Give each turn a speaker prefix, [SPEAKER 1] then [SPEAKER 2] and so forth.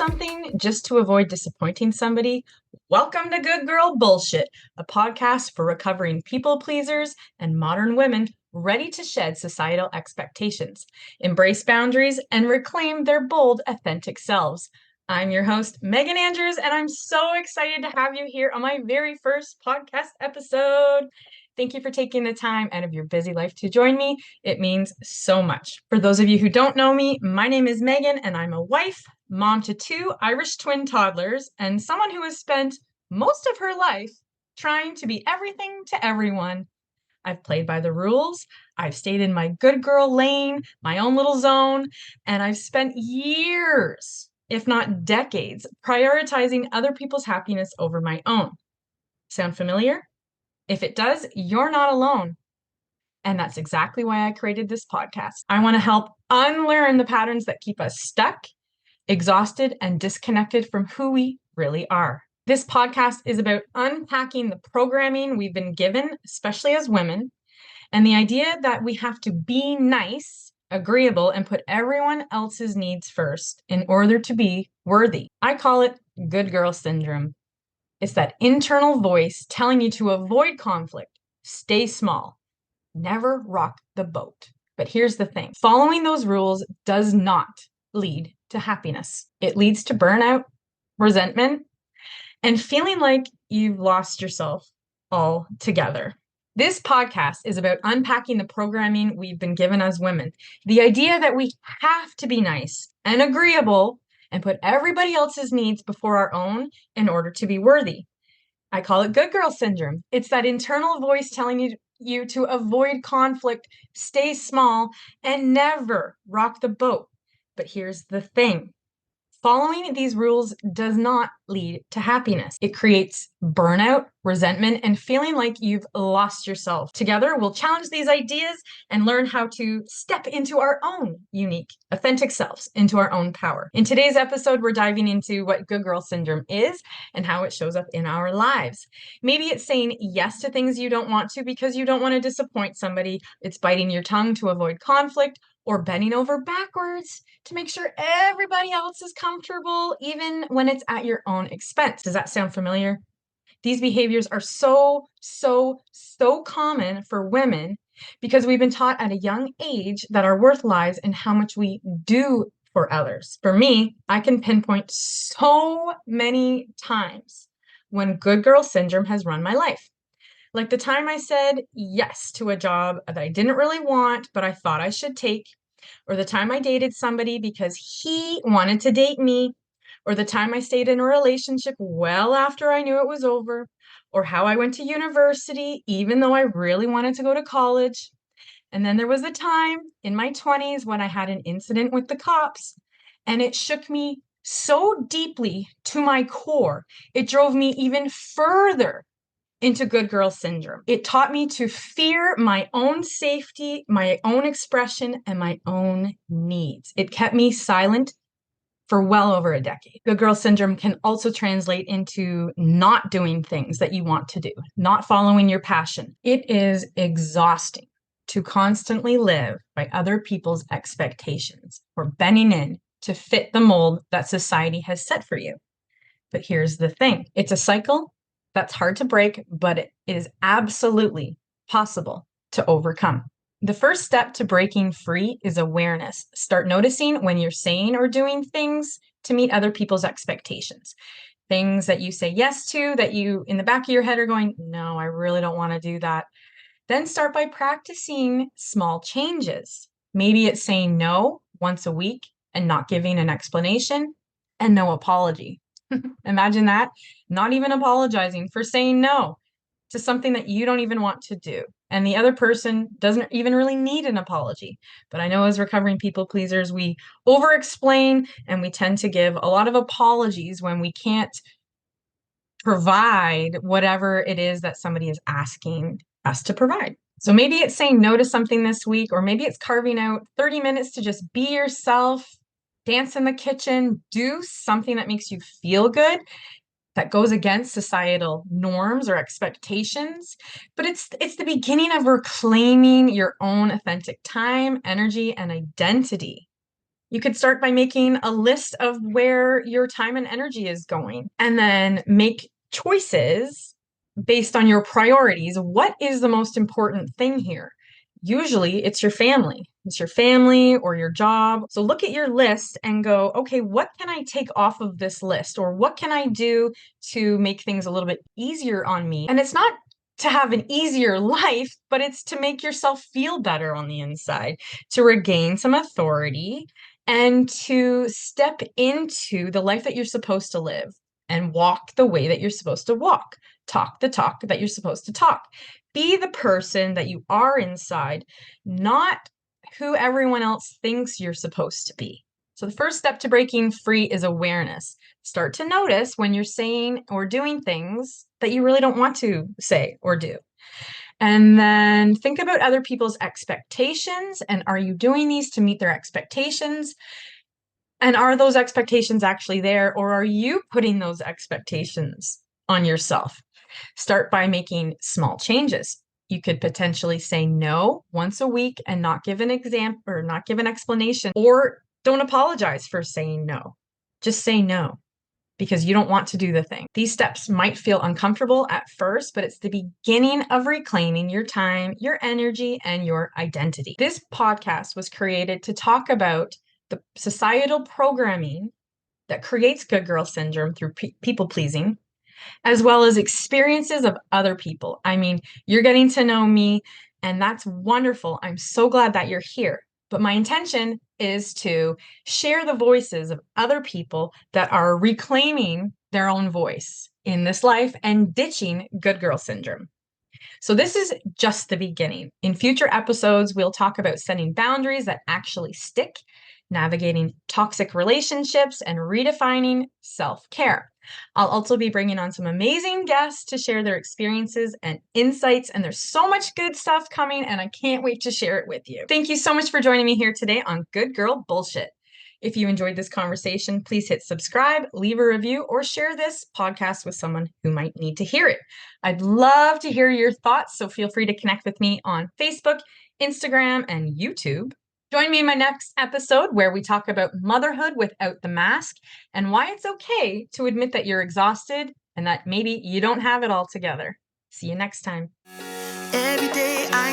[SPEAKER 1] something just to avoid disappointing somebody? Welcome to Good Girl Bullshit, a podcast for recovering people pleasers and modern women ready to shed societal expectations, embrace boundaries, and reclaim their bold, authentic selves. I'm your host, Megan Andrews, and I'm so excited to have you here on my very first podcast episode. Thank you for taking the time out of your busy life to join me. It means so much. For those of you who don't know me, my name is Megan, and I'm a wife, mom to two Irish twin toddlers, and someone who has spent most of her life trying to be everything to everyone. I've played by the rules. I've stayed in my good girl lane, my own little zone, and I've spent years, if not decades, prioritizing other people's happiness over my own. Sound familiar? If it does, you're not alone. And that's exactly why I created this podcast. I want to help unlearn the patterns that keep us stuck, exhausted, and disconnected from who we really are. This podcast is about unpacking the programming we've been given, especially as women, and the idea that we have to be nice, agreeable, and put everyone else's needs first in order to be worthy. I call it good girl syndrome. It's that internal voice telling you to avoid conflict, stay small, never rock the boat. But here's the thing. Following those rules does not lead to happiness. It leads to burnout, resentment, and feeling like you've lost yourself altogether. This podcast is about unpacking the programming we've been given as women. The idea that we have to be nice and agreeable and put everybody else's needs before our own in order to be worthy. I call it good girl syndrome. It's that internal voice telling you to avoid conflict, stay small, and never rock the boat. But here's the thing. Following these rules does not lead to happiness. It creates burnout, resentment, and feeling like you've lost yourself. Together, we'll challenge these ideas and learn how to step into our own unique, authentic selves, into our own power. In today's episode, we're diving into what good girl syndrome is and how it shows up in our lives. Maybe it's saying yes to things you don't want to because you don't want to disappoint somebody. It's biting your tongue to avoid conflict, or bending over backwards to make sure everybody else is comfortable, even when it's at your own expense. Does that sound familiar? These behaviors are so common for women because we've been taught at a young age that our worth lies in how much we do for others. For me, I can pinpoint so many times when good girl syndrome has run my life. Like the time I said yes to a job that I didn't really want, but I thought I should take, or the time I dated somebody because he wanted to date me, or the time I stayed in a relationship well after I knew it was over, or how I went to university even though I really wanted to go to college. And then there was a time in my 20s when I had an incident with the cops, and it shook me so deeply to my core. It drove me even further into good girl syndrome. It taught me to fear my own safety, my own expression, and my own needs. It kept me silent for well over a decade. Good girl syndrome can also translate into not doing things that you want to do, not following your passion. It is exhausting to constantly live by other people's expectations or bending in to fit the mold that society has set for you. But here's the thing. It's a cycle that's hard to break, but it is absolutely possible to overcome. The first step to breaking free is awareness. Start noticing when you're saying or doing things to meet other people's expectations. Things that you say yes to, that you in the back of your head are going, no, I really don't want to do that. Then start by practicing small changes. Maybe it's saying no once a week and not giving an explanation and no apology. Imagine that, not even apologizing for saying no to something that you don't even want to do. And the other person doesn't even really need an apology. But I know as recovering people pleasers, we over-explain and we tend to give a lot of apologies when we can't provide whatever it is that somebody is asking us to provide. So maybe it's saying no to something this week, or maybe it's carving out 30 minutes to just be yourself, dance in the kitchen, do something that makes you feel good, that goes against societal norms or expectations. But it's the beginning of reclaiming your own authentic time, energy, and identity. You could start by making a list of where your time and energy is going, and then make choices based on your priorities. What is the most important thing here? Usually it's your family. It's your family or your job. So look at your list and go, okay, what can I take off of this list? Or what can I do to make things a little bit easier on me? And it's not to have an easier life, but it's to make yourself feel better on the inside, to regain some authority, and to step into the life that you're supposed to live and walk the way that you're supposed to walk, talk the talk that you're supposed to talk. Be the person that you are inside, not who everyone else thinks you're supposed to be. So the first step to breaking free is awareness. Start to notice when you're saying or doing things that you really don't want to say or do. And then think about other people's expectations. And are you doing these to meet their expectations? And are those expectations actually there, or are you putting those expectations on yourself? Start by making small changes. You could potentially say no once a week and not give an example or not give an explanation, or don't apologize for saying no. Just say no because you don't want to do the thing. These steps might feel uncomfortable at first, but it's the beginning of reclaiming your time, your energy, and your identity. This podcast was created to talk about the societal programming that creates good girl syndrome through people pleasing, as well as experiences of other people. I mean, you're getting to know me, and that's wonderful. I'm so glad that you're here. But my intention is to share the voices of other people that are reclaiming their own voice in this life and ditching good girl syndrome. So this is just the beginning. In future episodes, we'll talk about setting boundaries that actually stick, navigating toxic relationships, and redefining self-care. I'll also be bringing on some amazing guests to share their experiences and insights, and there's so much good stuff coming, and I can't wait to share it with you. Thank you so much for joining me here today on Good Girl Bullshit. If you enjoyed this conversation, please hit subscribe, leave a review, or share this podcast with someone who might need to hear it. I'd love to hear your thoughts, so feel free to connect with me on Facebook, Instagram, and YouTube. Join me in my next episode where we talk about motherhood without the mask and why it's okay to admit that you're exhausted and that maybe you don't have it all together. See you next time. Every day I